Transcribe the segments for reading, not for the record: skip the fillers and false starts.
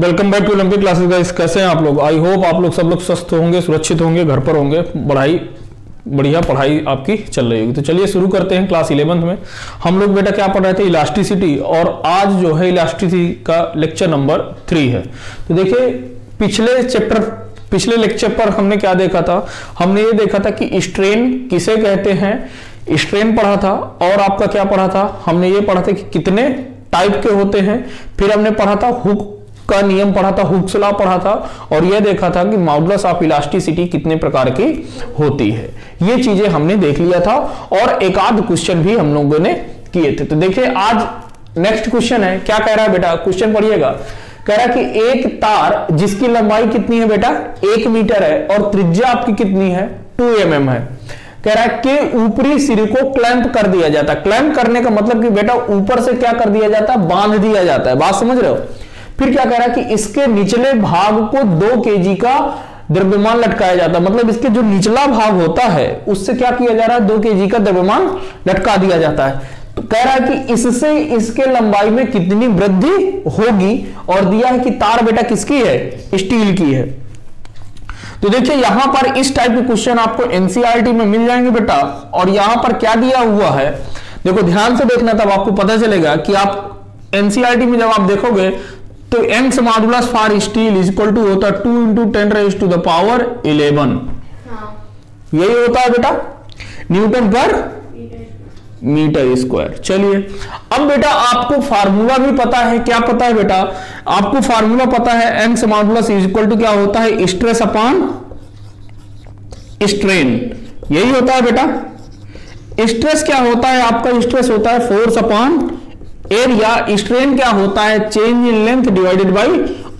Welcome back to Olympic classes guys. कैसे हैं आप लोग? आई होप आप लोग सब लोग स्वस्थ होंगे, सुरक्षित होंगे, घर पर होंगे, बढ़िया पढ़ाई आपकी चल रही होगी। तो चलिए शुरू करते हैं। क्लास 11th में हम लोग बेटा क्या पढ़ रहे थे? इलास्टिसिटी। और आज जो है इलास्टिसिटी का लेक्चर नंबर 3 है। तो देखिए पिछले लेक्चर पर हमने क्या देखा था? हमने ये देखा था कि स्ट्रेन किसे कहते हैं, स्ट्रेन पढ़ा था। और आपका क्या पढ़ा था? हमने ये पढ़ा था कि कितने टाइप के होते हैं। फिर हमने पढ़ा था हुक का नियम पढ़ा था, हुक्स लॉ पढ़ा था। और यह देखा था कि मॉडुलस ऑफ इलास्टिसिटी कितने प्रकार की होती है। ये चीजें हमने देख लिया था और एक आध क्वेश्चन भी हम लोगों ने किए थे। तो देखिए आज नेक्स्ट क्वेश्चन है। क्या कह रहा है बेटा? क्वेश्चन पढ़िएगा। कह रहा है कि एक तार जिसकी लंबाई कितनी है बेटा? 1 मीटर है और त्रिज्या आपकी कितनी है? 2 mm है। कह रहा है कि ऊपरी सिरे को क्लैंप कर दिया जाता है। क्लैंप करने का मतलब कि बेटा ऊपर से क्या कर दिया जाता है? बांध दिया जाता है। बात समझ रहे हो? फिर क्या कह रहा है कि इसके निचले भाग को 2 kg का द्रव्यमान लटकाया जाता है। मतलब इसके जो निचला भाग होता है उससे क्या किया जा रहा है? 2 kg का द्रव्यमान लटका दिया जाता है। तो कह रहा है कि इससे इसके लंबाई में कितनी वृद्धि होगी। और दिया है कि तार बेटा किसकी है? स्टील की है। तो देखिए यहां पर इस टाइप के क्वेश्चन आपको एनसीईआरटी में मिल जाएंगे बेटा। और यहां पर क्या दिया हुआ है देखो, ध्यान से देखना, तब आपको पता चलेगा कि आप एनसीईआरटी में जब आप देखोगे तो Young's modulus for steel is equal to होता है 2 × 10⁻11। यही होता है बेटा न्यूटन पर मीटर स्क्वायर। चलिए अब बेटा आपको फार्मूला भी पता है। क्या पता है बेटा? आपको फार्मूला पता है। Young's modulus is equal to क्या होता है? Stress upon strain. यही होता है बेटा। स्ट्रेस क्या होता है आपका? स्ट्रेस होता है फोर्स अपॉन एरिया। स्ट्रेन क्या होता है? Change in length divided by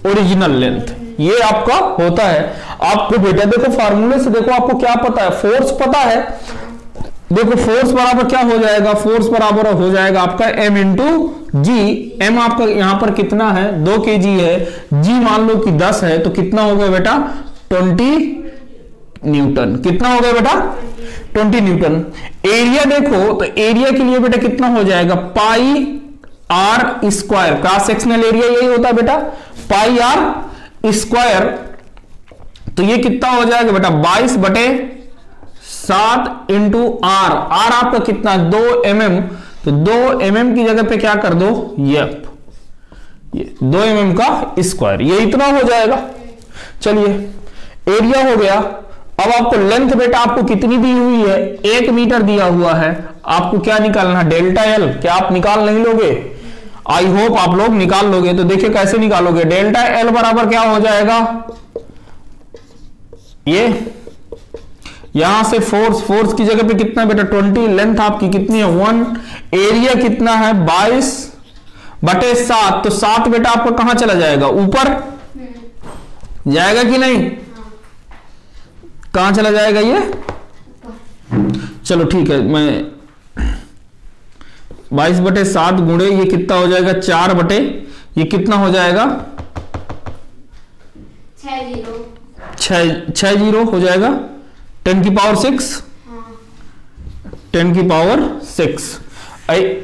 original length. ये आपका होता है। आपको बेटा देखो फार्मूले से देखो आपको क्या पता है? फोर्स पता है। देखो फोर्स बराबर क्या हो जाएगा? फोर्स बराबर हो जाएगा आपका m × g। m आपका यहां पर कितना है? 2 kg है। g मान लो कि 10 है तो कितना हो गया बेटा? 20 न्यूटन। कितना हो गया बेटा? 20 न्यूटन। एरिया देखो तो एरिया के लिए बेटा कितना हो जाएगा? पाई r square. Cross sectional area यही होता है बेटा, पाई r स्क्वायर। तो ये कितना हो जाएगा बेटा? 22/7 × r। r आपका कितना? 2 mm। तो 2 mm की जगह पे क्या कर दो? ये 2 mm का स्क्वायर। ये इतना हो जाएगा। चलिए एरिया हो गया। अब आपको लेंथ बेटा आपको कितनी दी हुई है? 1 मीटर दिया हुआ है। आपको क्या निकालना? Delta L. क्या आप निकाल नहीं लोगे? आई होप आप लोग निकाल लोगे। तो देखिए कैसे निकालोगे? डेल्टा एल बराबर क्या हो जाएगा? ये यहां से फोर्स की जगह पे कितना बेटा? 20। लेंथ आपकी कितनी है? 1। एरिया कितना है? 22/7। तो 7 बेटा आपका कहां चला जाएगा? ऊपर जाएगा कि नहीं? कहां चला जाएगा ये? चलो ठीक है, मैं 22/7 गुणे ये कितना हो जाएगा? 4 ये कितना हो जाएगा? 6 0 हो जाएगा। 10⁶ 10⁶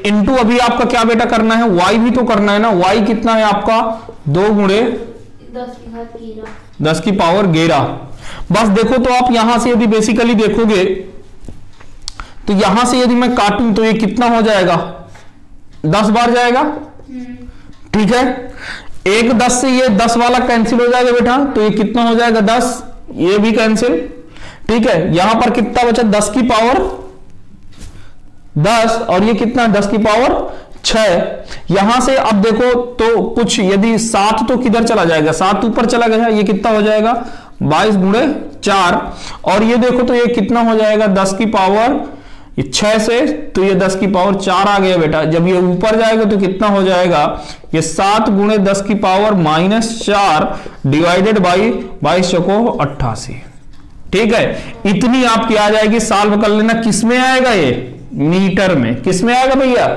इंटू अभी आपका क्या बेटा करना है? y भी तो करना है ना। y कितना है आपका? 2 × 10⁻11। बस देखो तो आप यहां से यदि बेसिकली देखोगे तो यहां से यदि मैं काटूं तो ये कितना हो जाएगा? 10 बार जाएगा। ठीक है, 1 10 से ये 10 वाला कैंसिल हो जाएगा बेटा। तो ये कितना हो जाएगा? 10। ये भी कैंसिल। ठीक है, यहां पर कितना बचा? 10⁻10। और ये कितना? 10⁻6। यहां से अब देखो तो कुछ यदि 7 तो किधर चला जाएगा? 7 ऊपर चला गया। ये कितना हो जाएगा? 22 × 4। और ये देखो तो ये कितना हो जाएगा? 10⁻6 से तो ये 10⁻4 आ गया बेटा। जब ये ऊपर जाएगा तो कितना हो जाएगा? ये 7 × 10⁻4 डिवाइडेड बाई 22×88। ठीक है, इतनी आपकी आ जाएगी। सॉल्व कर लेना। किस में आएगा? ये मीटर में। किस में आएगा भैया?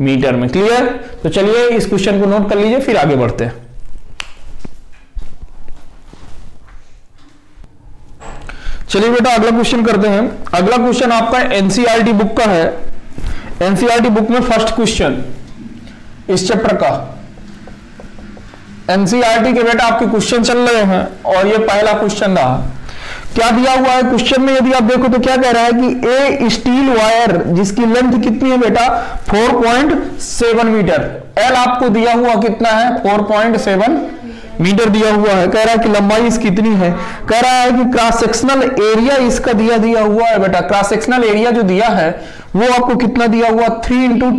मीटर में। क्लियर? तो चलिए इस क्वेश्चन को नोट कर लीजिए, फिर आगे बढ़ते हैं। चलिए बेटा अगला क्वेश्चन करते हैं। अगला क्वेश्चन आपका एनसीईआरटी बुक का है। एनसीईआरटी बुक में फर्स्ट क्वेश्चन इस चैप्टर का एनसीईआरटी के बेटा आपके क्वेश्चन चल रहे हैं और ये पहला क्वेश्चन रहा। क्या दिया हुआ है क्वेश्चन में, यदि आप देखो तो क्या कह रहा है कि ए स्टील वायर जिसकी लेंथ कितनी है बेटा 4.7 मीटर, एल आपको दिया हुआ कितना है 4.7 मीटर दिया हुआ है। कह रहा है कि लंबाई इसकी कितनी है, कह रहा है कि क्रॉस सेक्शनल एरिया इसका दिया हुआ है बेटा, क्रॉस सेक्शनल एरिया जो दिया है वो आपको कितना दिया हुआ 3 into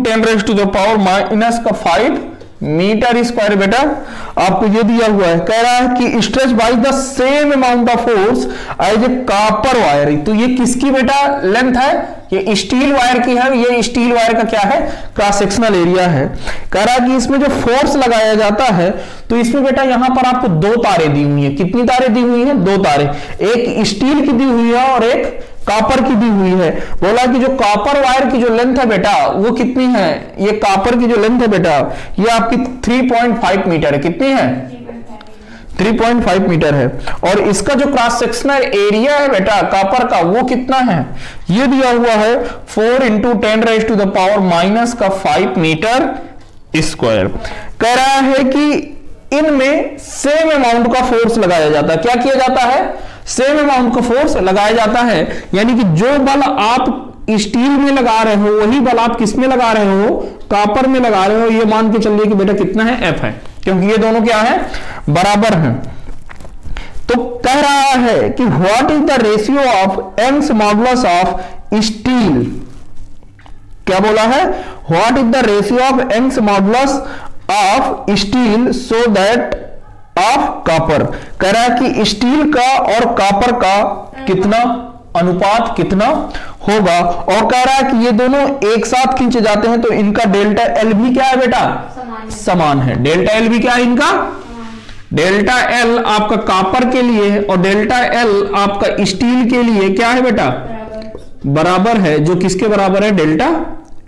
10⁻⁻⁵ मीटर स्क्वायर बेटा आपको ये दिया हुआ है। कह रहा है कि stretch by the same amount of force as a copper wire, तो ये किसकी बेटा लेंथ है, ये स्टील वायर की है। ये स्टील वायर का क्या है क्रॉस सेक्शनल एरिया है। कह रहा है कि इसमें जो फोर्स लगाया जाता है तो इसमें बेटा यहां पर आपको दो तारें दी हुई है। कितनी तारें दी हुई है, दो तारें, एक स्टील की दी हुई है और एक कॉपर की दी हुई है। बोला कि जो कॉपर वायर की जो लेंथ है बेटा वो कितनी है, ये कॉपर की जो लेंथ है बेटा ये आपकी 3.5 मीटर है। कितनी है 3.5 मीटर है। और इसका जो क्रॉस सेक्शनल एरिया है बेटा कॉपर का वो कितना है, ये दिया हुआ है 4 × 10⁻⁻⁵ मीटर स्क्वायर। कह रहा है कि इनमें सेम अमाउंट का फोर्स लगाया जाता है। क्या किया जाता है, सेम अमाउंट का फोर्स लगाया जाता है, यानी कि जो बल आप स्टील में लगा रहे हो वही बल आप किस में लगा रहे हो, कॉपर में लगा रहे हो। ये मान के चलिए कि बेटा कितना है F है, क्योंकि ये दोनों क्या है बराबर हैं। तो कह रहा है कि what is the ratio of Young's modulus of steel, क्या बोला है, what is the ratio of Young's modulus of steel so that of copper. कह रहा है कि स्टील का और कॉपर का कितना अनुपात कितना होगा, और कह रहा है कि ये दोनों एक साथ खींचे जाते हैं तो इनका डेल्टा एल भी क्या है बेटा समान है। डेल्टा एल भी क्या है इनका, डेल्टा एल आपका कॉपर के लिए और डेल्टा एल आपका स्टील के लिए क्या है बेटा बराबर है, जो किसके बराबर है, डेल्टा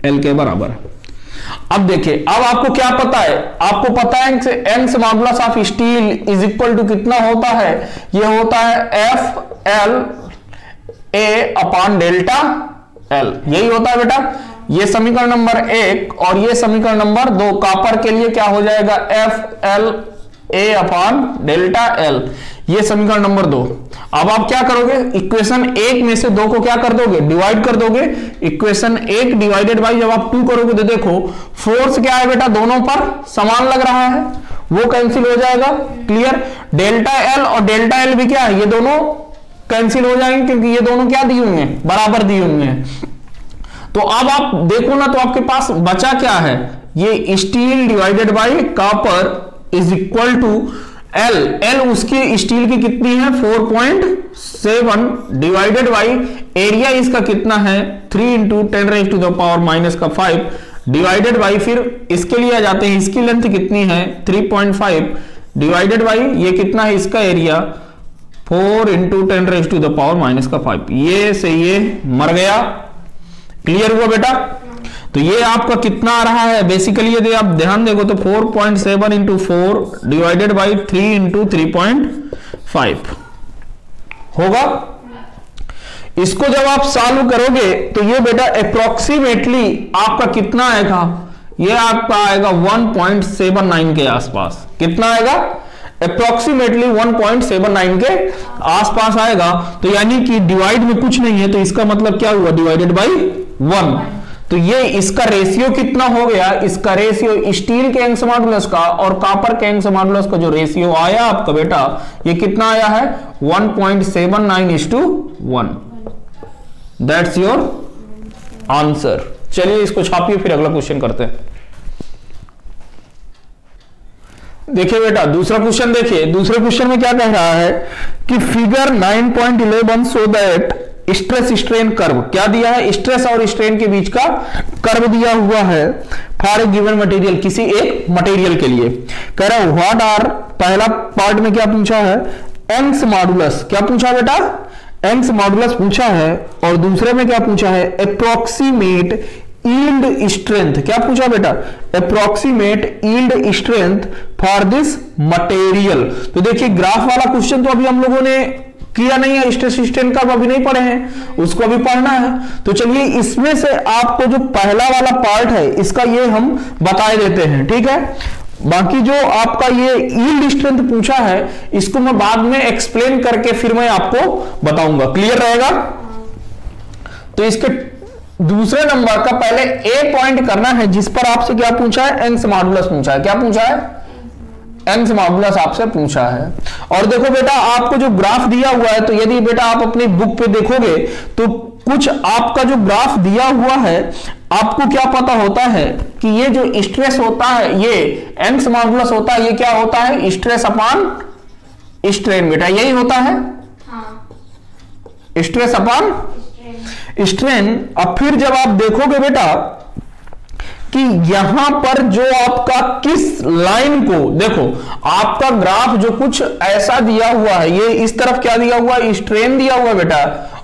एल के बराबर है। अब देखिए, अब आपको क्या पता है, आपको पता है Young's modulus of steel is equal to कितना होता है, ये होता है FLA/डेल्टा एल, यही होता है बेटा। ये समीकरण नंबर 1 और ये समीकरण नंबर 2 कॉपर के लिए क्या हो जाएगा FLA/डेल्टा एल, ये समीकरण नंबर 2। अब आप क्या करोगे, इक्वेशन 1 में से 2 को क्या कर दोगे, डिवाइड कर दोगे। इक्वेशन 1 डिवाइडेड बाई जब आप 2 करोगे तो देखो फोर्स क्या है बेटा दोनों पर समान लग रहा है, वो कैंसिल हो जाएगा। क्लियर, डेल्टा एल और डेल्टा एल भी क्या है, ये दोनों कैंसिल हो जाएंगे क्योंकि ये दोनों क्या दिए हुए हैं, बराबर दिए हुए हैं। तो अब आप देखो ना, तो आपके पास बचा क्या है, ये steel divided by copper is equal to L. L उसकी स्टील की कितनी है 4.7 डिवाइडेड बाई एरिया इसका कितना है 3 × 10⁻⁻⁵ डिवाइडेड बाई, फिर इसके लिए आ जाते हैं, इसकी लेंथ कितनी है 3.5 डिवाइडेड बाई ये कितना है इसका एरिया 4 × 10⁻⁻⁵, ये से ये मर गया। क्लियर हुआ बेटा। तो ये आपका कितना आ रहा है, बेसिकली यदि आप ध्यान देखो तो 4.7 × 4 डिवाइडेड बाई 3 × 3.5 होगा। इसको जब आप सॉल्व करोगे तो ये बेटा अप्रोक्सीमेटली आपका कितना आएगा, ये आपका आएगा 1.79 के आसपास। कितना आएगा, अप्रोक्सीमेटली 1.79 के आसपास आएगा। तो यानी कि डिवाइड में कुछ नहीं है, तो इसका मतलब क्या हुआ, डिवाइडेड बाई 1। तो ये इसका रेशियो कितना हो गया, इसका रेशियो स्टील के यंग्स मॉडुलस का और कॉपर के यंग्स मॉडुलस का जो रेशियो आया आपका बेटा, ये कितना आया है 1.79:1। That's your answer. चलिए इसको छापिए, फिर अगला क्वेश्चन करते हैं। देखिए बेटा दूसरा क्वेश्चन देखिए, दूसरे क्वेश्चन में क्या कह रहा है कि figure 9.11 so that stress strain curve, क्या दिया है, स्ट्रेस और स्ट्रेन के बीच का कर्व दिया हुआ है फॉर ए गिवन मटेरियल, किसी एक मटेरियल के लिए। कह रहा है व्हाट आर, पहला पार्ट में क्या पूछा है, यंग्स मॉडुलस, क्या पूछा बेटा, यंग्स मॉडुलस पूछा है, और दूसरे में क्या पूछा है, अप्रोक्सीमेट यील्ड स्ट्रेंथ, क्या पूछा बेटा, approximate yield strength for this material. तो देखिए ग्राफ वाला क्वेश्चन तो अभी हम लोगों ने किया नहीं है, स्ट्रेस स्ट्रेन कर्व अभी नहीं पढ़े हैं, उसको अभी पढ़ना है। तो चलिए इसमें से आपको जो पहला वाला पार्ट है इसका ये हम बता देते हैं, ठीक है। बाकी जो आपका ये यील्ड स्ट्रेंथ पूछा है इसको मैं बाद में एक्सप्लेन करके फिर मैं आपको बताऊंगा, क्लियर रहेगा। तो इसके दूसरे नंबर का पहले ए पॉइंट करना है जिस पर आपसे क्या पूछा है, यंग्स मॉडुलस पूछा है। क्या पूछा है? यंग्स मॉडुलस आपसे पूछा है। और देखो बेटा आपको जो ग्राफ दिया हुआ है, तो यदि बेटा आप अपनी बुक पे देखोगे तो कुछ आपका जो ग्राफ दिया हुआ है आपको क्या पता होता है कि ये जो स्ट्रेस होता है, ये यंग्स मॉडुलस होता है, ये क्या होता है, स्ट्रेस अपॉन स्ट्रेन बेटा, यही होता है। हाँ। Stress upon strain. अब फिर जब आप देखोगे बेटा कि यहां पर जो आपका किस लाइन को, देखो आपका ग्राफ जो कुछ ऐसा दिया हुआ है, ये इस तरफ क्या दिया हुआ है, स्ट्रेन दिया हुआ है बेटा,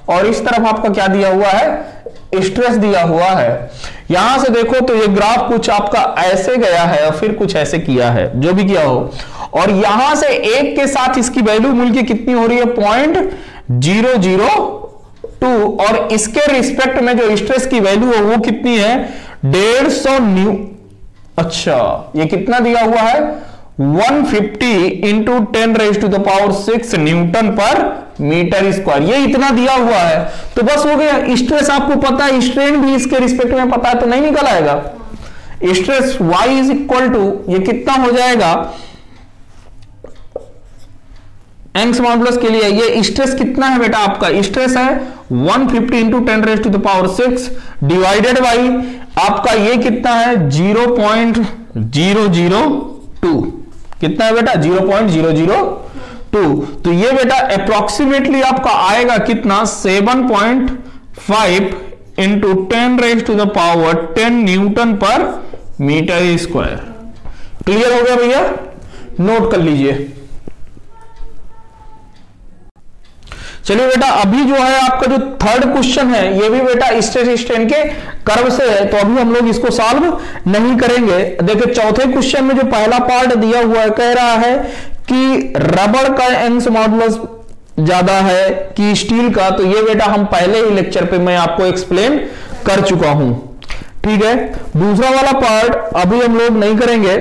और इस तरफ आपका क्या दिया हुआ है, स्ट्रेस दिया हुआ है। यहां से देखो तो ये ग्राफ कुछ आपका ऐसे गया है और फिर कुछ ऐसे किया है, जो भी किया हो, और यहां से एक के साथ इसकी वैल्यू मिलके कितनी हो रही है, 0.002, और इसके रिस्पेक्ट में जो स्ट्रेस की वैल्यू है वो कितनी है, 150 न्यू, अच्छा ये कितना दिया हुआ है, 150 इंटू 10⁻⁶ न्यूटन पर मीटर स्क्वायर, ये इतना दिया हुआ है। तो बस हो गया, स्ट्रेस आपको पता है, स्ट्रेन भी इसके रिस्पेक्ट में पता है, तो नहीं निकल आएगा। Stress y is equal to, ये कितना हो जाएगा, यंग्स मॉडुलस के लिए ये स्ट्रेस कितना है बेटा, आपका स्ट्रेस है 150 इंटू 10⁻⁶ डिवाइडेड बाई आपका ये कितना है, 0.002, कितना है बेटा, 0.002। तो ये बेटा अप्रोक्सीमेटली आपका आएगा कितना, 7.5 इंटू 10⁻10 न्यूटन पर मीटर स्क्वायर। क्लियर हो गया भैया, नोट कर लीजिए। चलिए बेटा अभी जो है आपका जो थर्ड क्वेश्चन है ये भी बेटा स्ट्रेस स्ट्रेन के कर्व से है, तो अभी हम लोग इसको सॉल्व नहीं करेंगे। देखिए चौथे क्वेश्चन में जो पहला पार्ट दिया हुआ है, कह रहा है कि रबड़ का यंग्स मॉडुलस ज्यादा है कि स्टील का, तो ये बेटा हम पहले ही लेक्चर पे मैं आपको एक्सप्लेन कर चुका हूं, ठीक है। दूसरा वाला पार्ट अभी हम लोग नहीं करेंगे,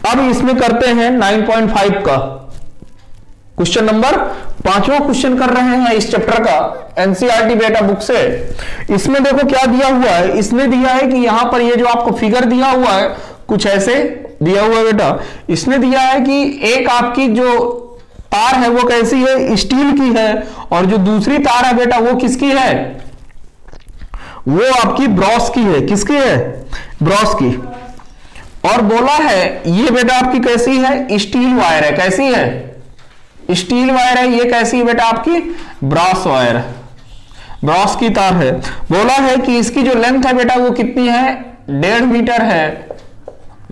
अब इसमें करते हैं 9.5 का क्वेश्चन नंबर, पांचवा क्वेश्चन कर रहे हैं इस चैप्टर का, एनसीईआरटी बेटा बुक से। इसमें देखो क्या दिया हुआ है, इसमें दिया है कि यहां पर ये जो आपको फिगर दिया हुआ है कुछ ऐसे दिया हुआ है बेटा। इसने दिया है कि एक आपकी जो तार है वो कैसी है, स्टील की है, और जो दूसरी तार है बेटा वो किसकी है, वो आपकी ब्रॉस की है। किसकी है, ब्रॉस की। और बोला है ये बेटा आपकी कैसी है, स्टील वायर है। कैसी है, स्टील वायर है। ये कैसी है बेटा, आपकी ब्रॉस वायर, ब्रॉस की तार है। बोला है कि इसकी जो लेंथ है बेटा वो कितनी है, 1.5 मीटर है,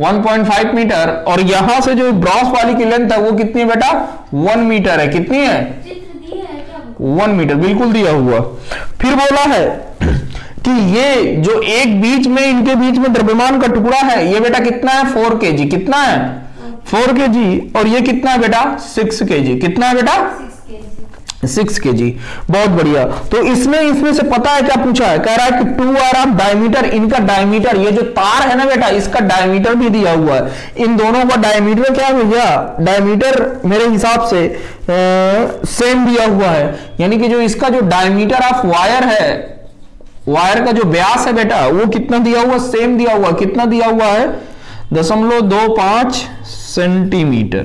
1.5 मीटर, और यहां से जो ब्रॉस वाली की लेंथ है वो कितनी है बेटा, 1 मीटर है। कितनी है, 1 मीटर, बिल्कुल दिया हुआ। फिर बोला है कि ये जो एक बीच में, इनके बीच में द्रव्यमान का टुकड़ा है, ये बेटा कितना है, 4 kg। कितना है, 4 kg, और ये कितना है बेटा, 6 kg। कितना है बेटा, 6 kg। बहुत बढ़िया। तो इसमें से पता है क्या पूछा है, कह रहा है कि 2r डायमीटर, इनका डायमीटर, ये जो तार है ना बेटा इसका डायमीटर भी दिया हुआ है। इन दोनों का डायमीटर क्या है भैया, डायमीटर मेरे हिसाब से सेम दिया हुआ है, यानी कि जो इसका जो डायमीटर ऑफ वायर है, वायर का जो व्यास है बेटा वो कितना दिया हुआ, सेम दिया हुआ। कितना दिया हुआ है, 0.25 सेंटीमीटर।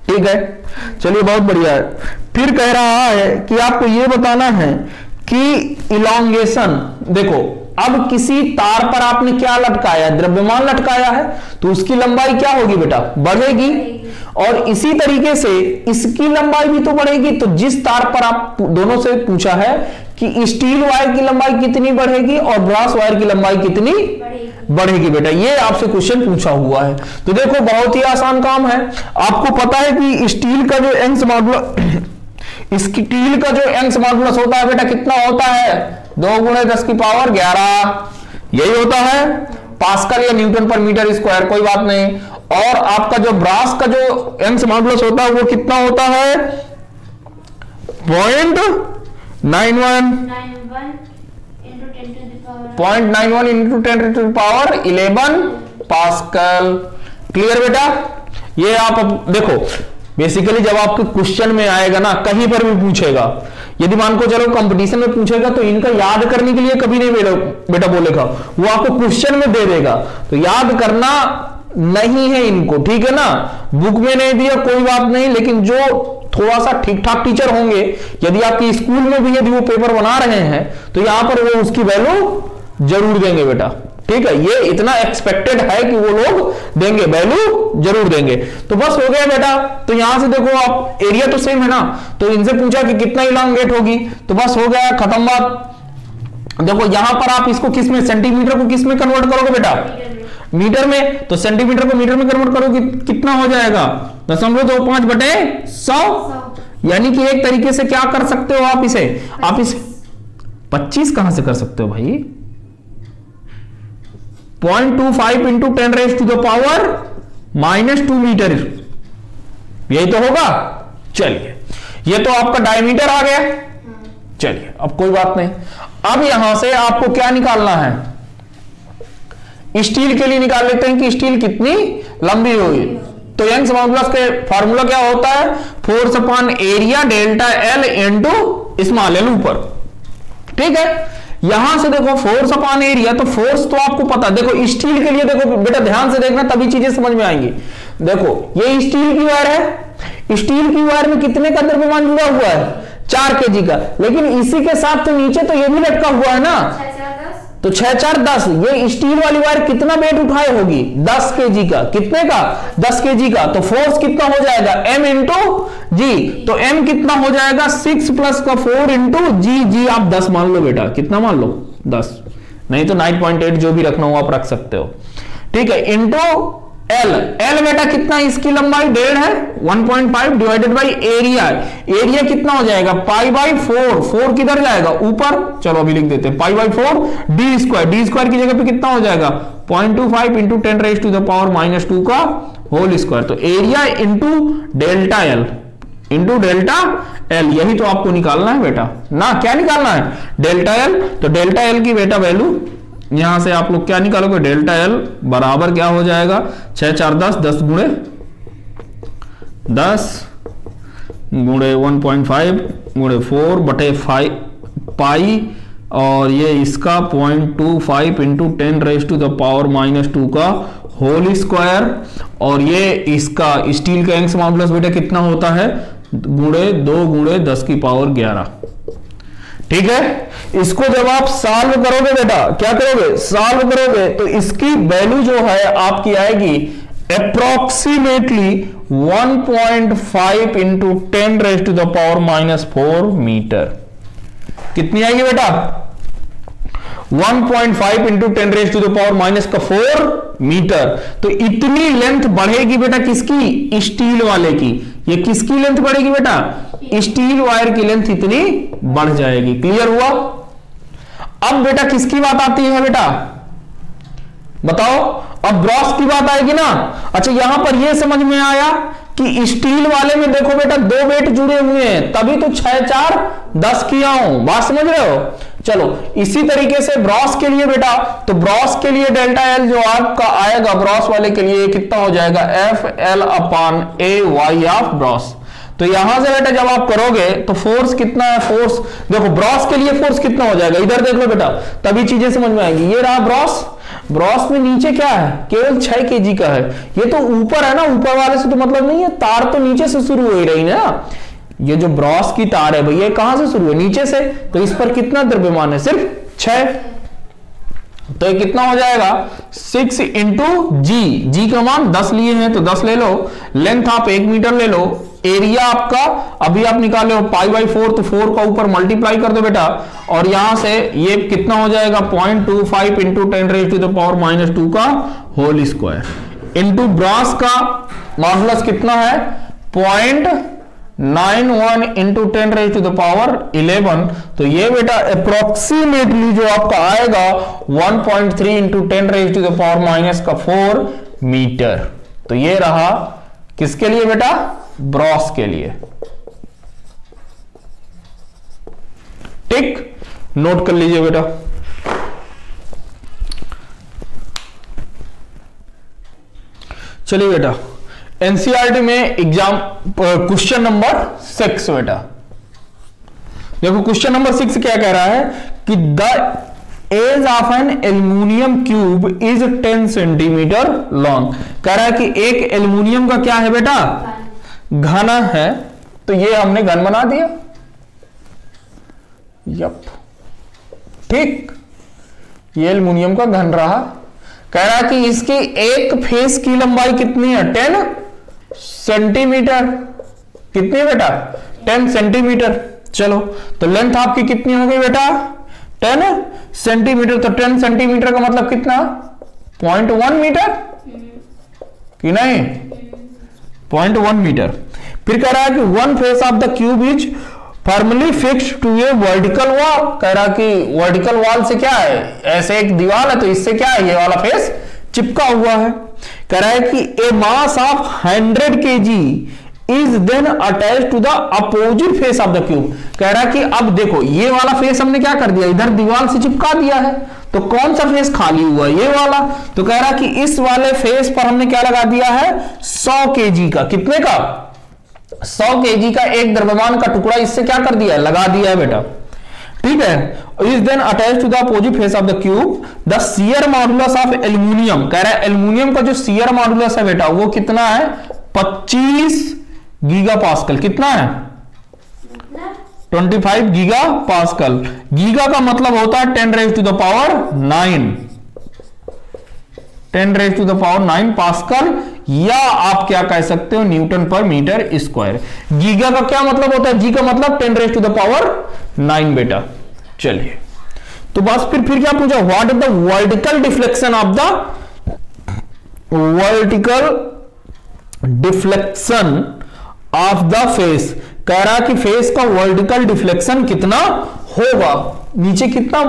ठीक है, चलिए बहुत बढ़िया है। फिर कह रहा है कि आपको यह बताना है कि इलॉन्गेशन, देखो अब किसी तार पर आपने क्या लटकाया, द्रव्यमान लटकाया है, तो उसकी लंबाई क्या होगी बेटा, बढ़ेगी, और इसी तरीके से इसकी लंबाई भी तो बढ़ेगी। तो जिस तार पर आप दोनों से पूछा है कि स्टील वायर की लंबाई कितनी बढ़ेगी और ब्रॉस वायर की लंबाई कितनी बढ़ेगी बेटा, ये आपसे क्वेश्चन पूछा हुआ है। तो देखो बहुत ही आसान काम है। आपको पता है कि स्टील का जो यंग्स मॉडुलस, स्टील का जो यंग्स मॉडुलस होता है बेटा कितना होता है, 2 × 10⁻11, यही होता है, पास्कल या न्यूटन पर मीटर स्क्वायर, कोई बात नहीं। और आपका जो ब्रॉस का जो यंग्स मॉडुलस होता है वो कितना होता है, 0.91 into 10 to the power 11 pascal. Clear बेटा? ये आप अब देखो, बेसिकली जब आपके क्वेश्चन में आएगा ना, कहीं पर भी पूछेगा, यदि मान को चलो कंपटीशन में पूछेगा तो इनका याद करने के लिए कभी नहीं बेटा बोलेगा, वो आपको क्वेश्चन में दे देगा, तो याद करना नहीं है इनको, ठीक है ना। बुक में नहीं दिया कोई बात नहीं, लेकिन जो थोड़ा सा ठीक ठाक टीचर होंगे, यदि आपके स्कूल में भी यदि वो पेपर बना रहे हैं तो यहां पर वो उसकी वैल्यू जरूर देंगे बेटा, ठीक है। ये इतना एक्सपेक्टेड है कि वो लोग देंगे, वैल्यू जरूर देंगे। तो बस हो गया बेटा। तो यहां से देखो आप, एरिया तो सेम है ना, तो इनसे पूछा कि कितना इलांगेट होगी, तो बस हो गया, खत्म बात। देखो यहां पर आप इसको किस में, सेंटीमीटर को किस में कन्वर्ट करोगे बेटा? मीटर में। तो सेंटीमीटर को मीटर में कन्वर्ट करोगे कितना हो जाएगा? 0.25/100। यानी कि एक तरीके से क्या कर सकते हो आप इसे 25 कहां से कर सकते हो भाई? 0.25 इंटू 10⁻⁻² मीटर, यही तो होगा। चलिए, ये तो आपका डायमीटर आ गया। चलिए, अब कोई बात नहीं। अब यहां से आपको क्या निकालना है? स्टील के लिए निकाल लेते हैं कि स्टील कितनी लंबी होगी। तो यंग्स मॉडुलस के फार्मूला क्या होता है? Force upon area delta L into small L ऊपर, ठीक है। यहां से देखो फोर्स अपॉन एरिया, तो फोर्स तो आपको पता, देखो स्टील के लिए देखो बेटा, ध्यान से देखना तभी चीजें समझ में आएंगी। देखो ये स्टील की वायर है, स्टील की वायर में कितने का द्रव्यमान जुड़ा हुआ है? 4 kg का, लेकिन इसी के साथ तो नीचे तो ये भी लटका हुआ है ना, तो 6 4 10। ये स्टील वाली वायर कितना वेट उठाए होगी? 10 kg का। कितने का? 10 kg का। तो फोर्स कितना हो जाएगा? m इंटू जी। तो m कितना हो जाएगा? 6 प्लस का 4 इंटू जी आप 10 मान लो बेटा। कितना मान लो? 10, नहीं तो 9.8 जो भी रखना हो आप रख सकते हो, ठीक है। इंटू एल बेटा कितना? इसकी लंबाई 1.5 है, 1.5 डिवाइडेड बाई एरिया। एरिया कितना हो जाएगा? π/4। 4 किधर जाएगा? ऊपर। चलो अभी लिख देते हैं, π/4 डी स्क्वायर की जगह पे कितना हो जाएगा? 0.25 इंटू 10⁻⁻² का होल स्क्वायर। तो एरिया इंटू डेल्टा एल, यही तो आपको निकालना है बेटा ना। क्या निकालना है? Delta L. तो डेल्टा एल की बेटा वैल्यू यहां से आप लोग क्या निकालोगे? डेल्टा एल बराबर क्या हो जाएगा? 6 4 10, 10 गुणे 1.5 गुणे 4/5 पाई, और ये इसका 0.25 इंटू 10⁻⁻² का होल स्क्वायर, और ये इसका स्टील का यंग्स मॉडुलस बेटा कितना होता है? गुणे 2 गुणे 10⁻11, ठीक है। इसको जब आप सॉल्व करोगे बेटा, क्या करोगे? सॉल्व करोगे तो इसकी वैल्यू जो है आपकी आएगी अप्रोक्सीमेटली 1.5 इंटू 10⁻⁻4 मीटर। कितनी आएगी बेटा? 1.5 इंटू 10⁻⁻4 मीटर। तो इतनी लेंथ बढ़ेगी बेटा किसकी? स्टील वाले की। ये किसकी लेंथ बढ़ेगी बेटा? स्टील वायर की लेंथ इतनी बढ़ जाएगी। क्लियर हुआ? अब बेटा किसकी बात आती है बेटा? बताओ। अब ब्रॉस की बात आएगी ना। अच्छा, यहां पर यह समझ में आया कि स्टील वाले में देखो बेटा 2 वेट जुड़े हुए हैं, तभी तो 6 4 10 किया हूं। बात समझ रहे हो? चलो, इसी तरीके से ब्रॉस के लिए बेटा, तो ब्रॉस के लिए डेल्टा एल जो आपका आएगा ब्रॉस वाले के लिए कितना हो जाएगा? FL/AY of Bros. तो यहां से बेटा जब आप करोगे तो फोर्स कितना है? फोर्स देखो, ब्रॉस के लिए फोर्स कितना हो जाएगा? इधर देख लो बेटा, तभी चीजें समझ में आएंगी। ये रहा ब्रॉस। ब्रॉस में नीचे क्या है? केवल 6 kg का है। ये तो ऊपर है ना, ऊपर वाले से तो मतलब नहीं है, तार तो नीचे से शुरू हो रही है ना। ये जो ब्रॉस की तार है भैया, कहां से शुरू है? नीचे से। तो इस पर कितना द्रव्यमान है? सिर्फ 6। तो ये कितना हो जाएगा? 6 इंटू जी का मान 10 लिए हैं तो 10 ले लो। लेंथ आप 1 मीटर ले लो। एरिया आपका अभी आप निकाले हो π/4, तो 4 का ऊपर मल्टीप्लाई कर दो बेटा, और यहां से ये कितना हो जाएगा? 0.25 इंटू 10⁻⁻² का होल स्क्वायर इंटू ब्रॉस का मॉडुलस कितना है? 0.91 इंटू 10⁻11। तो ये बेटा अप्रोक्सीमेटली जो आपका आएगा 1.3 इंटू 10⁻⁻4 मीटर। तो ये रहा किसके लिए बेटा? ब्रॉस के लिए। ठीक, नोट कर लीजिए बेटा। चलिए बेटा, एनसीईआरटी में एग्जाम क्वेश्चन नंबर 6 बेटा, देखो क्वेश्चन नंबर 6 क्या कह रहा है कि the edge of an aluminium cube is 10 centimetre long. कह रहा है कि एक एल्यूमिनियम का क्या है बेटा, घन है। तो ये हमने घन बना दिया, यप, ठीक, ये एल्यूमिनियम का घन रहा। कह रहा है कि इसकी एक फेस की लंबाई कितनी है, 10 सेंटीमीटर। कितनी बेटा, 10 सेंटीमीटर। चलो, तो लेंथ आपकी कितनी हो गई बेटा, 10 सेंटीमीटर। तो 10 सेंटीमीटर का मतलब कितना, 0.1 मीटर कि नहीं, 0.1 मीटर। फिर कह रहा है कि one face of the cube is firmly fixed to a vertical wall. कह रहा कि वर्टिकल वॉल से क्या है, ऐसे एक दीवार है तो इससे क्या है, ये वाला फेस चिपका हुआ है। कह रहा है कि a mass of 100 kg is then attach to the opposite face of the cube. कह रहा है कि अब देखो ये वाला फेस हमने क्या कर दिया, इधर दीवार से चिपका दिया है, तो कौन सा फेस खाली हुआ, ये वाला। तो कह रहा कि इस वाले फेस पर हमने क्या लगा दिया है, 100 kg का, कितने का, 100 kg का एक द्रव्यमान का टुकड़ा इससे क्या कर दिया है, लगा दिया है बेटा, ठीक है। Is then attach to the opposite face of the cube the shear modulus of aluminium. कह रहा है एल्यूमिनियम का जो शियर मॉडुलस है बेटा वो कितना है, 25 गीगा पास्कल। कितना है, 25 गीगा पास्कल। गीगा का मतलब होता है 10 raised to the power 9, 10 raised to the power 9 pascal, या आप क्या कह सकते हो, न्यूटन पर मीटर स्क्वायर। गीगा का क्या मतलब होता है, जी का मतलब 10 raised to the power 9 बेटा। चलिए, तो बस फिर क्या पूछा, what is the vertical deflection of the, vertical deflection of the face. कह रहा कि फेस का वर्टिकल डिफ्लेक्शन कितना होगा, नीचे कितना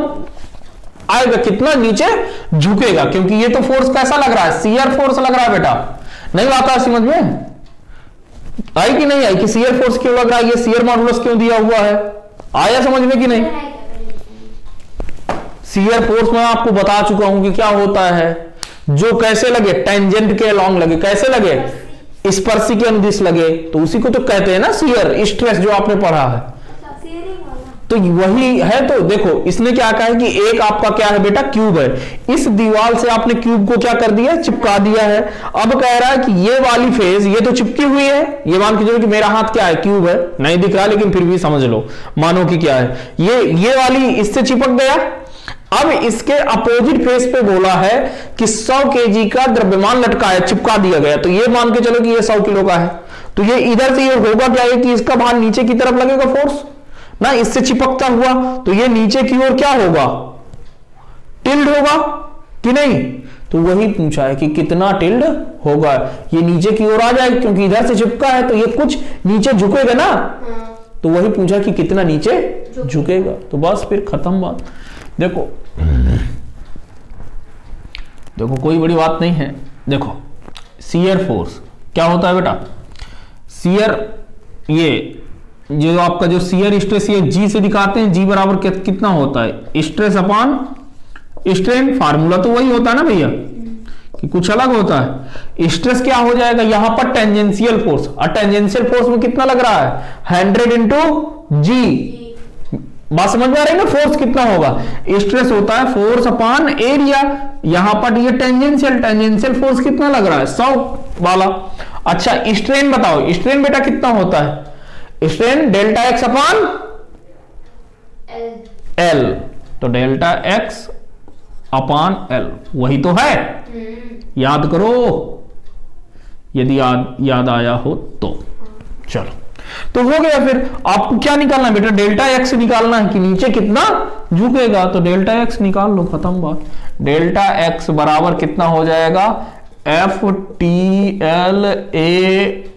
आएगा, कितना नीचे झुकेगा, क्योंकि ये तो फोर्स कैसा लग रहा है, शियर फोर्स लग रहा है बेटा। नहीं आता समझ में, आई कि नहीं आई, कि शियर फोर्स क्यों लग रहा है, ये शियर मॉडुलस क्यों दिया हुआ है, आया समझ में कि नहीं। शियर फोर्स मैं आपको बता चुका हूं कि क्या होता है, जो कैसे लगे, टेंजेंट के अलॉन्ग लगे, कैसे लगे, स्पर्शी के अनुदिश लगे, तो उसी को तो कहते हैं ना शियर स्ट्रेस, जो आपने पढ़ा है। तो वही है। तो देखो इसने क्या कहा है कि एक आपका क्या है बेटा, क्यूब है, इस दीवार से आपने क्यूब को क्या कर दिया, चिपका दिया है। अब कह रहा है कि ये वाली फेस ये तो चिपकी हुई है, ये मान के चलो कि मेरा हाथ क्या है, क्यूब है, नहीं दिख रहा लेकिन फिर भी समझ लो, मानो कि क्या है, ये वाली इससे चिपक गया। अब इसके अपोजिट फेस पे बोला है कि 100 kg का द्रव्यमान लटका है, चिपका दिया गया, तो ये मान के चलो कि ये 100 किलो का है, तो ये इधर से ये होगा क्या है कि इसका भार नीचे की तरफ लगेगा फोर्स ना, इससे चिपकता हुआ, तो ये नीचे की ओर क्या होगा, टिल्ड होगा कि नहीं। तो वही पूछा है कि कितना टिल्ड होगा, ये नीचे की ओर आ जाएगा क्योंकि इधर से चिपका है, तो ये कुछ नीचे झुकेगा ना, तो वही पूछा कि कितना नीचे झुकेगा। तो बस फिर खत्म बात। देखो कोई बड़ी बात नहीं है। देखो शियर फोर्स क्या होता है बेटा, शियर, ये जो आपका जो शियर स्ट्रेस ये जी से दिखाते हैं, जी बराबर कितना होता है, स्ट्रेस अपॉन स्ट्रेन। फार्मूला तो वही होता है ना भैया, कि कुछ अलग होता है। स्ट्रेस क्या हो जाएगा यहाँ पर, टेंजेंशियल फोर्स, और टेंजेंशियल फोर्स में कितना लग रहा है, 100 इंटू जी। बात समझ में आ रही है ना, फोर्स कितना होगा, स्ट्रेस होता है फोर्स अपॉन एरिया, यहां पर ये टेंजेंशियल फोर्स कितना लग रहा है, 100 वाला। अच्छा स्ट्रेन बताओ, स्ट्रेन बेटा कितना होता है, strain delta x upon L, तो डेल्टा एक्स अपॉन एल वही तो है, याद करो यदि याद आया हो तो। चलो तो हो गया, फिर आपको क्या निकालना है बेटा, डेल्टा एक्स निकालना है कि नीचे कितना झुकेगा, तो डेल्टा एक्स निकाल लो, खत्म बात। डेल्टा एक्स बराबर कितना हो जाएगा, एफ टी एल ए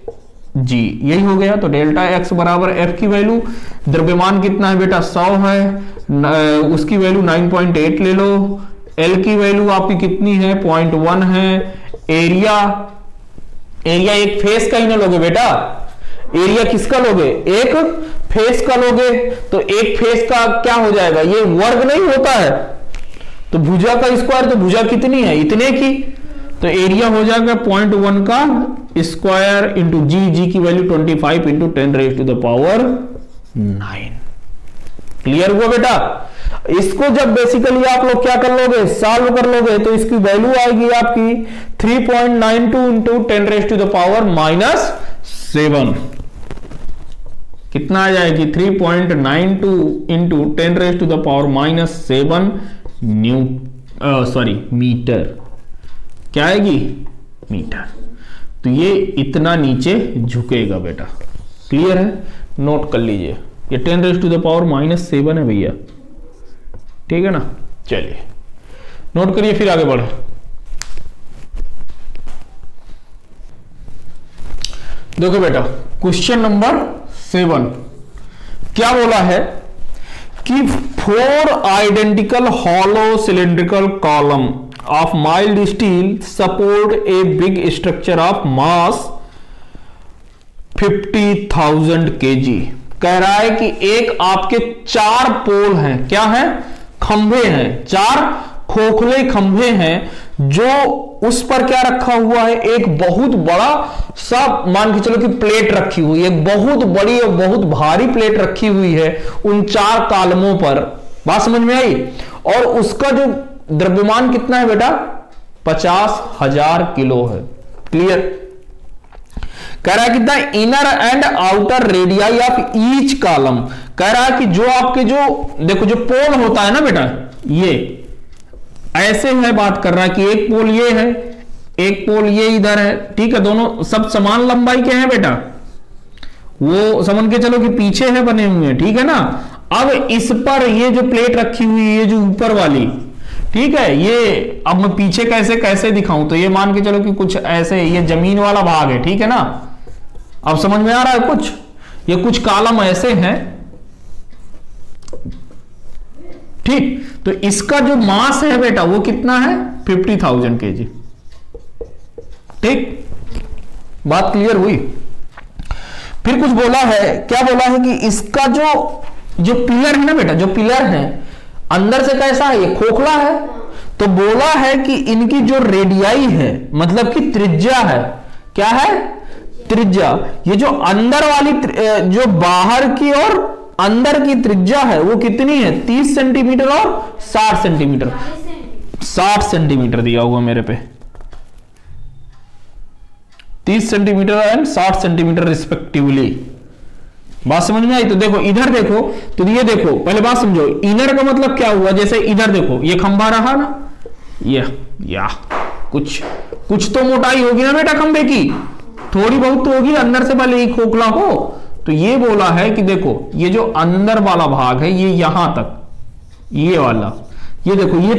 जी, यही हो गया। तो डेल्टा एक्स बराबर एफ की वैल्यू, द्रव्यमान कितना है बेटा 100 है, उसकी वैल्यू 9.8 ले लो, एल की वैल्यू आपकी कितनी है 0.1 है, एरिया एक फेस का ही ना लोगे बेटा, एरिया किसका लोगे, एक फेस का लोगे, तो एक फेस का क्या हो जाएगा, ये वर्ग नहीं होता है, तो भुजा का स्क्वायर, तो भुजा कितनी है, इतने की, तो एरिया हो जाएगा 0.1 का स्क्वायर इंटू जी की वैल्यू 25 इंटू 10⁻⁹ क्लियर हुआ बेटा। इसको जब बेसिकली आप लोग क्या कर लोगे, सॉल्व कर लोगे, तो इसकी वैल्यू आएगी आपकी 3.92 इंटू 10⁻⁷ कितना आ जाएगी, 3.92 इंटू 10⁻⁷ मीटर, क्या आएगी, मीटर। तो ये इतना नीचे झुकेगा बेटा, क्लियर है, नोट कर लीजिए, ये 10⁻⁷ है भैया, ठीक है ना। चलिए नोट करिए, फिर आगे बढ़े। देखो बेटा क्वेश्चन नंबर 7 क्या बोला है कि 4 identical hollow cylindrical column of mild steel support a big structure of mass 50,000 kg। कह रहा है कि एक आपके 4 पोल हैं, क्या है, खंभे हैं, 4 खोखले खंभे हैं, जो उस पर क्या रखा हुआ है, एक बहुत बड़ा सा मान के चलो कि प्लेट रखी हुई है, बहुत बड़ी और बहुत भारी प्लेट रखी हुई है उन 4 कॉलमों पर, बात समझ में आई। और उसका जो द्रव्यमान कितना है बेटा, 50,000 किलो है, क्लियर। कह रहा है कितना, inner and outer radii of each column, कह रहा है कि जो आपके जो देखो जो पोल होता है ना बेटा, ये ऐसे है, बात कर रहा है कि एक पोल ये है, एक पोल ये इधर है, ठीक है, दोनों सब समान लंबाई के हैं बेटा, वो समझ के चलो कि पीछे है बने हुए हैं, ठीक है ना। अब इस पर ये जो प्लेट रखी हुई है, ये जो ऊपर वाली, ठीक है, ये अब मैं पीछे कैसे कैसे दिखाऊं, तो ये मान के चलो कि कुछ ऐसे, ये जमीन वाला भाग है, ठीक है ना, अब समझ में आ रहा है कुछ, ये कुछ कॉलम ऐसे हैं, ठीक, तो इसका जो मास है बेटा वो कितना है, 50,000 kg, ठीक, बात क्लियर हुई। फिर कुछ बोला है, क्या बोला है कि इसका जो पिलर है ना बेटा, जो पिलर है अंदर से कैसा है, ये खोखला है, तो बोला है कि इनकी जो रेडियाई है, मतलब कि त्रिज्या है, क्या है, त्रिज्या, ये जो अंदर वाली जो बाहर की और अंदर की त्रिज्या है वो कितनी है, 30 सेंटीमीटर और 60 सेंटीमीटर, 60 सेंटीमीटर दिया हुआ मेरे पे, 30 सेंटीमीटर एंड 60 सेंटीमीटर रिस्पेक्टिवली, बात समझ में आई। तो देखो इधर देखो, तो ये देखो पहले बात समझो, इनर का मतलब क्या हुआ, जैसे इधर देखो ये खंभा रहा ना, या कुछ तो मोटाई होगी ना बेटा खंभे की, थोड़ी बहुत तो होगी, अंदर से भले ही खोखला हो। तो ये बोला है कि देखो ये जो अंदर वाला भाग है, ये यहां तक, ये वाला, ये देखो ये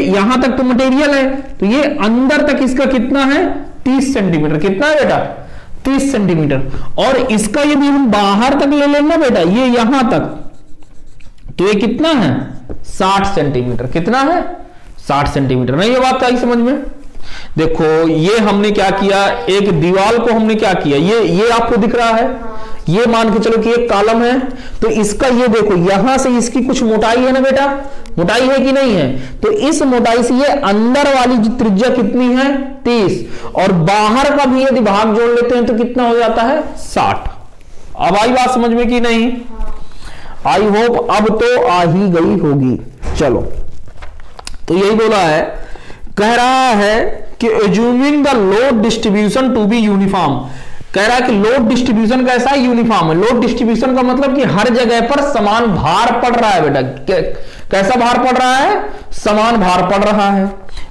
यहां तक तो मटेरियल है, तो ये अंदर तक इसका कितना है, 30 सेंटीमीटर, कितना है बेटा, 30 सेंटीमीटर। और इसका यदि हम बाहर तक ले लेना बेटा, ये यहां तक, तो ये कितना है, 60 सेंटीमीटर, कितना है, 60 सेंटीमीटर। नहीं, ये बात आई समझ में। देखो ये हमने क्या किया, एक दीवार को हमने क्या किया, ये आपको दिख रहा है, ये मान के चलो कि एक कॉलम है, तो इसका ये देखो यहां से इसकी कुछ मोटाई है ना बेटा, मोटाई है कि नहीं है, तो इस मोटाई से ये अंदर वाली जो त्रिज्या कितनी है, 30, और बाहर का भी यदि भाग जोड़ लेते हैं तो कितना हो जाता है, 60। अब आई बात समझ में कि नहीं, आई होप अब तो आ ही गई होगी। चलो तो यही बोला है, कह रहा है कि assuming the load distribution to be uniform, कह रहा है कि लोड डिस्ट्रीब्यूशन कैसा है, यूनिफॉर्म है। लोड डिस्ट्रीब्यूशन का मतलब कि हर जगह पर समान भार पड़ रहा है बेटा, कैसा भार पड़ रहा है, समान भार पड़ रहा है,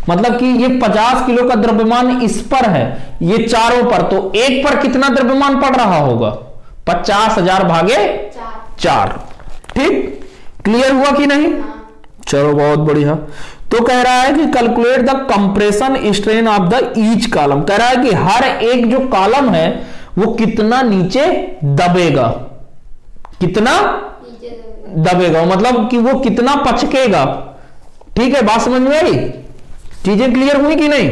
मतलब कि ये 50 किलो का द्रव्यमान इस पर है, ये चारों पर, तो एक पर कितना द्रव्यमान पड़ रहा होगा, 50,000 भागे 4, ठीक, क्लियर हुआ कि नहीं। चलो बहुत बढ़िया। तो कह रहा है कि calculate the compression strain of the each column, कह रहा है कि हर एक जो कॉलम है वो कितना नीचे दबेगा, कितना दबेगा, मतलब कि वो कितना पचकेगा, ठीक है, बात समझ में आई, चीजें क्लियर हुई कि नहीं।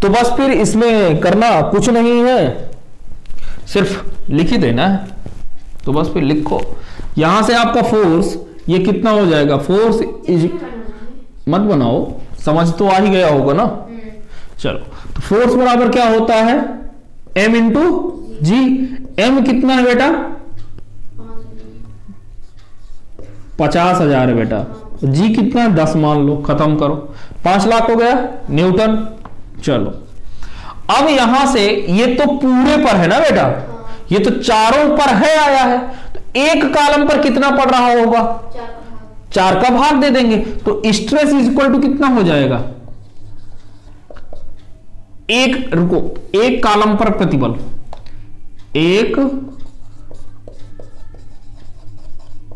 तो बस फिर इसमें करना कुछ नहीं है, सिर्फ लिख ही देना है, तो बस फिर लिखो। यहां से आपका फोर्स ये कितना हो जाएगा, फोर्स इज, मत बनाओ, समझ तो आ ही गया होगा ना। चलो, तो फोर्स बराबर क्या होता है, m इंटू जी। m कितना है बेटा, 50,000 है बेटा। जी कितना है, 10 मान लो, खत्म करो, 5 लाख हो गया न्यूटन। चलो, अब यहां से ये तो पूरे पर है ना बेटा, ये तो चारों पर है आया है, तो एक कॉलम पर कितना पड़ रहा होगा, 4 का भाग दे देंगे, तो स्ट्रेस इज इक्वल टू कितना हो जाएगा, एक कॉलम पर प्रतिबल, एक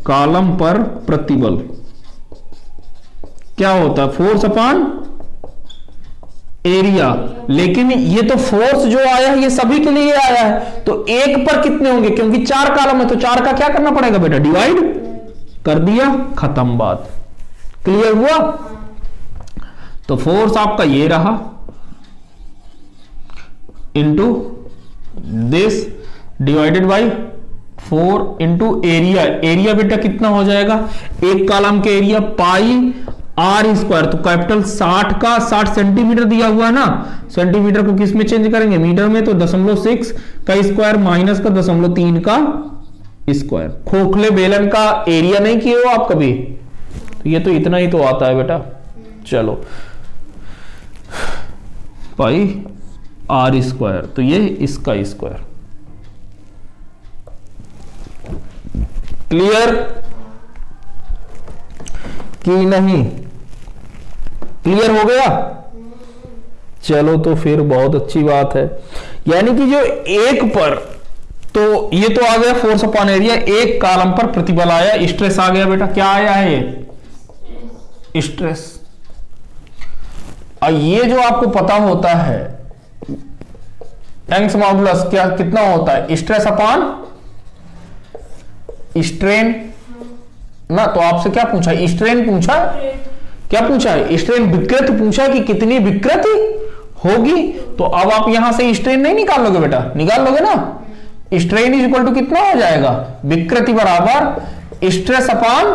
कॉलम पर प्रतिबल क्या होता है, फोर्स अपॉन एरिया। लेकिन ये तो फोर्स जो आया है ये सभी के लिए आया है, तो एक पर कितने होंगे, क्योंकि 4 कॉलम है तो 4 का क्या करना पड़ेगा बेटा, डिवाइड कर दिया, खत्म बात। क्लियर हुआ। तो फोर्स आपका ये रहा into this divided by 4 into area. Area बेटा कितना हो जाएगा, एक कॉलम के एरिया पाई आर स्क्वायर, तो कैपिटल 60 का 60 सेंटीमीटर दिया हुआ है ना, सेंटीमीटर को किस में चेंज करेंगे, मीटर में, तो 0.6 का स्क्वायर माइनस का 0.3 का स्क्वायर। खोखले बेलन का एरिया नहीं किए हो आप कभी, तो ये तो इतना ही तो आता है बेटा। चलो, पाई आर स्क्वायर, तो ये इसका स्क्वायर। क्लियर कि नहीं, क्लियर हो गया। चलो, तो फिर बहुत अच्छी बात है, यानी कि जो एक पर, तो ये तो आ गया फोर्स अपॉन एरिया, एक कॉलम पर प्रतिबल आया, स्ट्रेस आ गया बेटा, क्या आया है ये स्ट्रेस। और ये जो आपको पता होता है यंग्स मॉडुलस क्या कितना होता है, स्ट्रेस अपॉन स्ट्रेन ना, तो आपसे क्या पूछा, स्ट्रेन पूछा, क्या पूछा है, स्ट्रेन विकृत पूछा कि कितनी विकृत होगी। तो अब आप यहां से स्ट्रेन नहीं निकाल लोगे बेटा, निकाल लोगे ना, स्ट्रेन इज इक्वल टू कितना हो जाएगा, विकृति बराबर स्ट्रेस अपॉन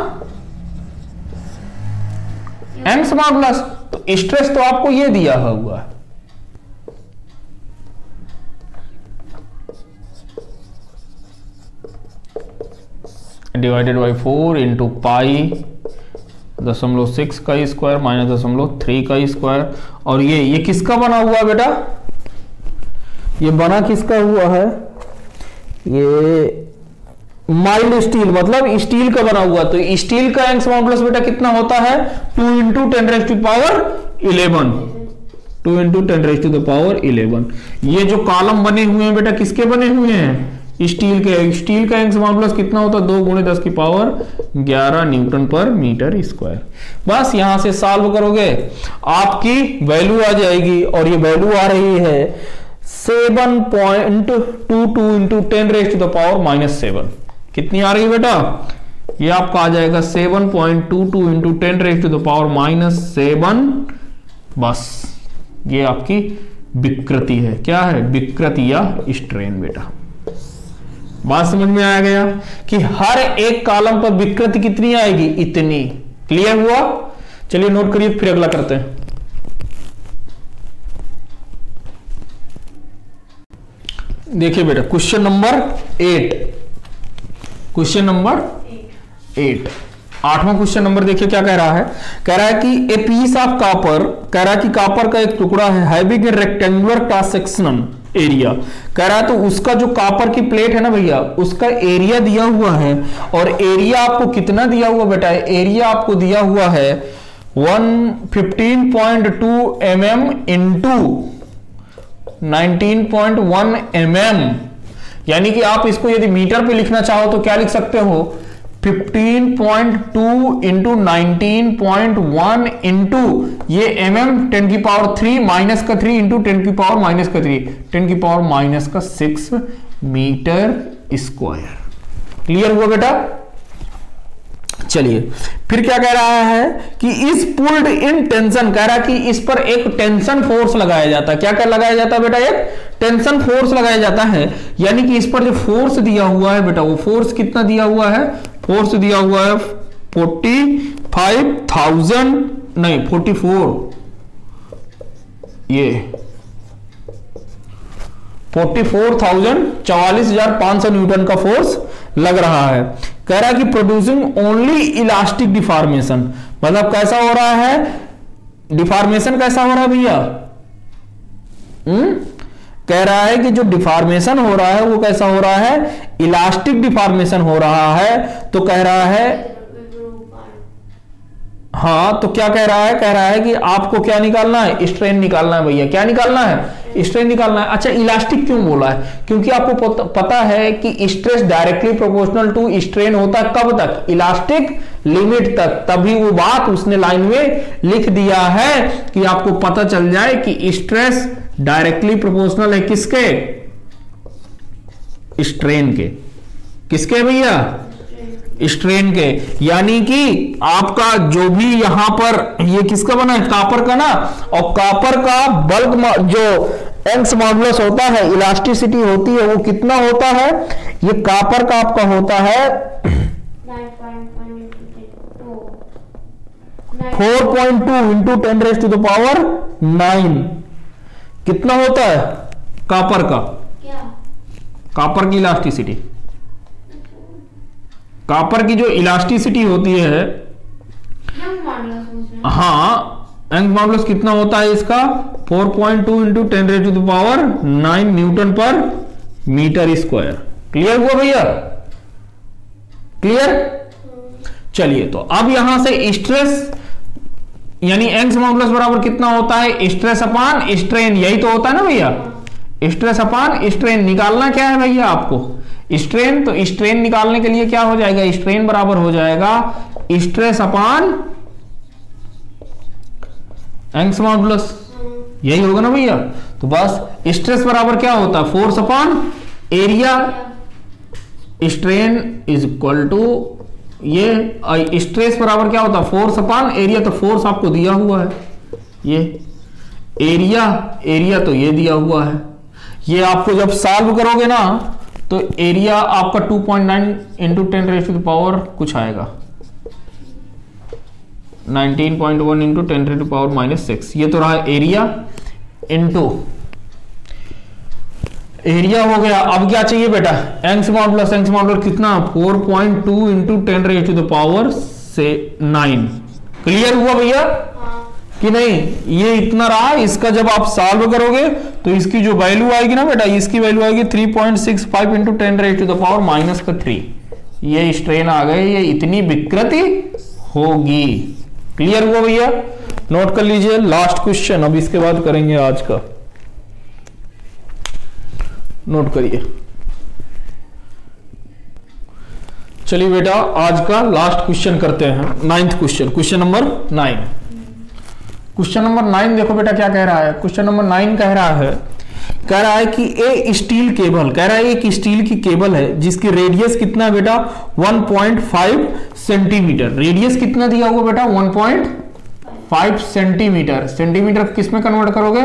यंग्स मॉडुलस। तो स्ट्रेस तो आपको ये दिया हुआ है, डिवाइडेड बाई 4 इंटू पाई 0.6 का स्क्वायर माइनस 0.3 का स्क्वायर। और ये किसका बना हुआ है बेटा, ये बना किसका हुआ है, ये माइल्ड स्टील, मतलब स्टील का बना हुआ। तो स्टील का यंग्स मॉडुलस बेटा कितना होता है, 2 इंटू 10⁻11, 2 इंटू 10⁻11। ये जो कॉलम बने हुए हैं बेटा किसके बने हुए हैं, स्टील के। स्टील का यंग्स मॉडुलस कितना होता है, 2 × 10⁻11 न्यूटन पर मीटर स्क्वायर। बस यहां से सॉल्व करोगे आपकी वैल्यू आ जाएगी, और ये वैल्यू आ रही है 7.22 इंटू 10⁻⁻7। कितनी आ रही है बेटा, ये आपका आ जाएगा 7.22 इंटू 10⁻⁻7। बस ये आपकी विकृति है, क्या है, विकृति या स्ट्रेन बेटा। बात समझ में आ गया कि हर एक कॉलम पर विकृति कितनी आएगी, इतनी। क्लियर हुआ। चलिए नोट करिए, फिर अगला करते हैं। देखिए बेटा क्वेश्चन नंबर 8, क्वेश्चन नंबर 8, 8वां क्वेश्चन नंबर देखिए क्या कह रहा है। कह रहा है कि ए पीस ऑफ कॉपर, कह रहा है कि कॉपर का एक टुकड़ा है, having a rectangular cross sectional area. कह रहा है तो उसका जो कॉपर की प्लेट है ना भैया, उसका एरिया दिया हुआ है, और एरिया आपको कितना दिया हुआ बेटा, एरिया आपको दिया हुआ है 115.2 mm इंटू 19.1 mm। यानी कि आप इसको यदि मीटर पे लिखना चाहो तो क्या लिख सकते हो, 15.2 इंटू 19.1 इंटू ये mm 10⁻³ माइनस का 3 इंटू 10⁻³ माइनस का 3 10⁻³ माइनस का 6 मीटर स्क्वायर। क्लियर हुआ बेटा। चलिए फिर क्या कह रहा है कि इस पुल्ड इन टेंशन, कह रहा है कि इस पर एक टेंशन फोर्स लगाया जाता है। क्या क्या लगाया जाता है बेटा? एक टेंशन फोर्स लगाया जाता है, यानी कि इस पर जो फोर्स दिया हुआ है बेटा, वो फोर्स कितना दिया हुआ है? फोर्स दिया हुआ है 45,000 नहीं 44, ये 44,500 न्यूटन का फोर्स लग रहा है। कह रहा है कि प्रोड्यूसिंग ओनली इलास्टिक डिफॉर्मेशन, मतलब कैसा हो रहा है? डिफॉर्मेशन कैसा हो रहा है भैया? कह रहा है कि जो डिफॉर्मेशन हो रहा है वो कैसा हो रहा है? इलास्टिक डिफॉर्मेशन हो रहा है। तो कह रहा है, हाँ तो क्या कह रहा है? कह रहा है कि आपको क्या निकालना है? स्ट्रेन निकालना है भैया। क्या निकालना है? स्ट्रेन निकालना है। अच्छा, इलास्टिक क्यों बोला है? क्योंकि आपको पता है कि stress directly proportional to strain होता है कब तक? इलास्टिक लिमिट तक। तभी वो बात उसने लाइन में लिख दिया है कि आपको पता चल जाए कि स्ट्रेस डायरेक्टली प्रोपोर्शनल है किसके? स्ट्रेन के। किसके भैया? स्ट्रेन के। यानी कि आपका जो भी यहां पर ये किसका बना है? कापर का ना। और कापर का बल्क जो यंग्स मॉडुलस होता है, इलास्टिसिटी होती है, वो कितना होता है? ये कापर का आपका होता है 4.2 इंटू 10⁻⁹ कितना होता है कापर का? क्या? कापर की इलास्टिसिटी, कापर की जो इलास्टिसिटी होती है, हाँ यंग मॉडुलस कितना होता है इसका? 4.2 इंटू 10⁻⁹ न्यूटन पर मीटर स्क्वायर। क्लियर हुआ भैया? क्लियर? चलिए तो अब यहां से स्ट्रेस यानी यंग्स मॉडुलस बराबर कितना होता है? स्ट्रेस अपॉन स्ट्रेन, यही तो होता है ना भैया? स्ट्रेस अपॉन स्ट्रेन निकालना क्या है भैया आपको? स्ट्रेन। तो स्ट्रेन निकालने के लिए क्या हो जाएगा? स्ट्रेन बराबर हो जाएगा स्ट्रेस अपॉन यंग्स मॉडुलस, यही होगा ना भैया? तो बस स्ट्रेस बराबर क्या होता है? Force upon area. Strain is equal to ये स्ट्रेस बराबर क्या होता है? Force upon area. तो फोर्स आपको दिया हुआ है ये, एरिया तो ये दिया हुआ है। ये आपको जब सॉल्व करोगे ना तो एरिया आपका 2.9 इंटू 10⁻⁴ कुछ आएगा 19.1 इंटू 10⁻⁻⁶। ये तो रहा एरिया इंटू एरिया हो गया। अब क्या चाहिए बेटा? Young's modulus. यंग्स मॉडुलस कितना? 4.2 इंटू 10⁻⁹ क्लियर हुआ भैया कि नहीं? ये इतना रहा। इसका जब आप सॉल्व करोगे तो इसकी जो वैल्यू आएगी ना बेटा, इसकी वैल्यू आएगी 3.65 इंटू 10⁻⁻⁻3। ये स्ट्रेन आ गए, ये इतनी विकृति होगी। क्लियर हुआ भैया? नोट कर लीजिए लास्ट क्वेश्चन, अब इसके बाद करेंगे आज का। नोट करिए। चलिए बेटा आज का लास्ट क्वेश्चन करते हैं, 9th question, question number 9। Question number 9 देखो बेटा क्या कह रहा है। क्वेश्चन नंबर 9 कह रहा है कि ए स्टील केबल, कह रहा है एक स्टील की केबल है जिसकी रेडियस कितना है बेटा? 1.5 सेंटीमीटर। रेडियस कितना दिया हुआ बेटा? 1.5 सेंटीमीटर। सेंटीमीटर किस में कन्वर्ट करोगे?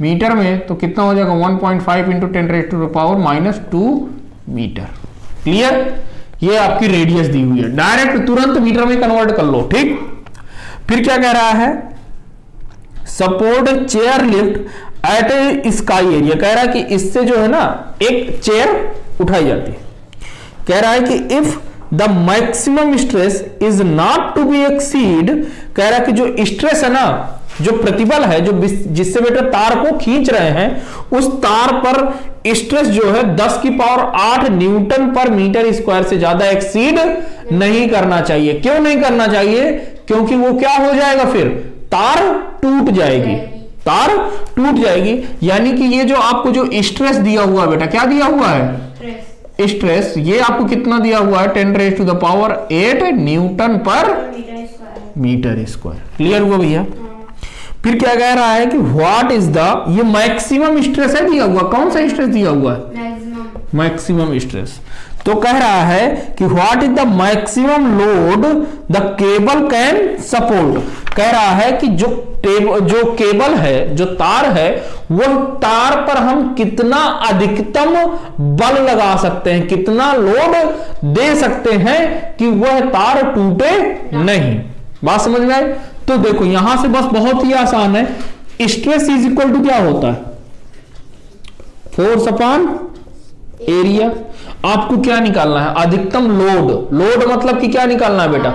मीटर में। तो कितना हो जाएगा? 1.5 इंटू 10⁻⁻² मीटर। क्लियर? ये आपकी रेडियस दी हुई है, डायरेक्ट तुरंत मीटर में कन्वर्ट कर लो। ठीक, फिर क्या कह रहा है? सपोर्ट चेयर लिफ्ट एट ए स्काई एरिया। कह रहा है कि इससे जो है ना एक चेयर उठाई जाती है। कह रहा है कि if the maximum stress is not to be exceed, कह रहा है कि जो स्ट्रेस है ना, जो प्रतिबल है, जो जिससे बेटा तार को खींच रहे हैं, उस तार पर स्ट्रेस जो है 10⁸ न्यूटन पर मीटर स्क्वायर से ज्यादा एक्सीड नहीं करना चाहिए। क्यों नहीं करना चाहिए? क्योंकि वो क्या हो जाएगा? फिर तार टूट जाएगी, तार टूट जाएगी। यानी कि ये जो आपको जो स्ट्रेस दिया हुआ है बेटा, क्या दिया हुआ है? स्ट्रेस। ये आपको कितना दिया हुआ है? 10⁸ न्यूटन पर मीटर स्क्वायर। क्लियर हुआ भैया? फिर क्या कह रहा है कि व्हाट इज द, ये मैक्सिमम स्ट्रेस है दिया हुआ। कौन सा स्ट्रेस दिया हुआ है? Maximum stress. तो कह रहा है कि what is the maximum load the cable can support. कह रहा है कि जो केबल है, जो तार है, वह तार पर हम कितना अधिकतम बल लगा सकते हैं, कितना लोड दे सकते हैं कि वह तार टूटे नहीं। बात समझ में आई? तो देखो यहां से बस बहुत ही आसान है, स्ट्रेस इज इक्वल टू क्या होता है, फोर्स अपॉन एरिया। आपको क्या निकालना है, अधिकतम लोड। लोड मतलब कि क्या निकालना है बेटा,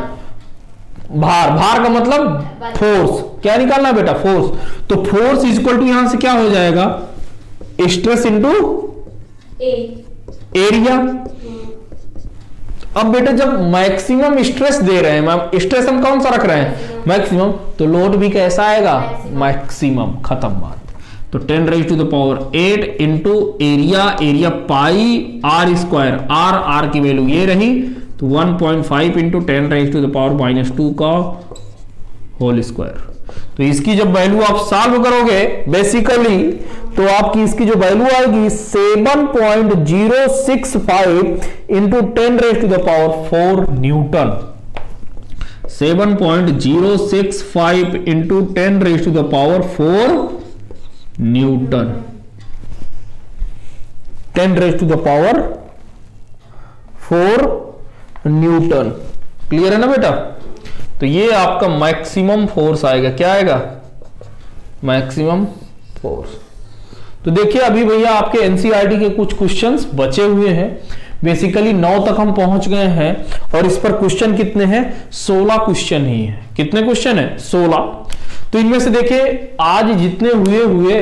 भार। भार का मतलब फोर्स। क्या निकालना है बेटा, फोर्स। तो फोर्स इज इक्वल टू यहां से क्या हो जाएगा, स्ट्रेस इंटू एरिया। अब बेटा जब मैक्सिमम स्ट्रेस दे रहे हैं, मैम स्ट्रेस हम कौन सा रख रहे हैं, मैक्सिमम, तो लोड भी कैसा आएगा, मैक्सिमम। खत्म बात। तो 10 raised to the power 8 into area pi r square, r की वैल्यू ये रही, तो 1.5 into 10 raised to the power -2 का होल स्क्वायर। तो इसकी जब वैल्यू आप सॉल्व करोगे बेसिकली, तो आपकी इसकी जो वैल्यू आएगी 7.065 into 10 raised to the power 4 Newton. 7.065 into 10 raised to the power 4 Newton. 10 raised to the power 4 Newton. Clear है ना बेटा? तो ये आपका मैक्सिमम फोर्स आएगा। क्या आएगा, मैक्सिमम फोर्स। तो देखिए अभी भैया आपके एनसीईआरटी के कुछ क्वेश्चंस बचे हुए हैं। बेसिकली 9 तक हम पहुंच गए हैं और इस पर क्वेश्चन कितने हैं, 16 क्वेश्चन ही है। कितने क्वेश्चन है, 16। तो इनमें से देखिए आज जितने हुए,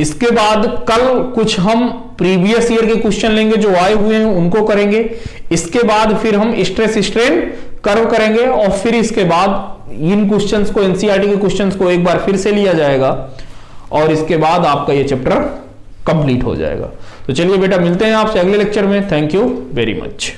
इसके बाद कल कुछ हम प्रीवियस ईयर के क्वेश्चन लेंगे जो आए हुए हैं उनको करेंगे। इसके बाद फिर हम स्ट्रेस स्ट्रेन कर्व करेंगे और फिर इसके बाद इन क्वेश्चंस को, एनसीईआरटी के क्वेश्चंस को एक बार फिर से लिया जाएगा और इसके बाद आपका ये चैप्टर कंप्लीट हो जाएगा। तो चलिए बेटा मिलते हैं आपसे अगले लेक्चर में। Thank you very much.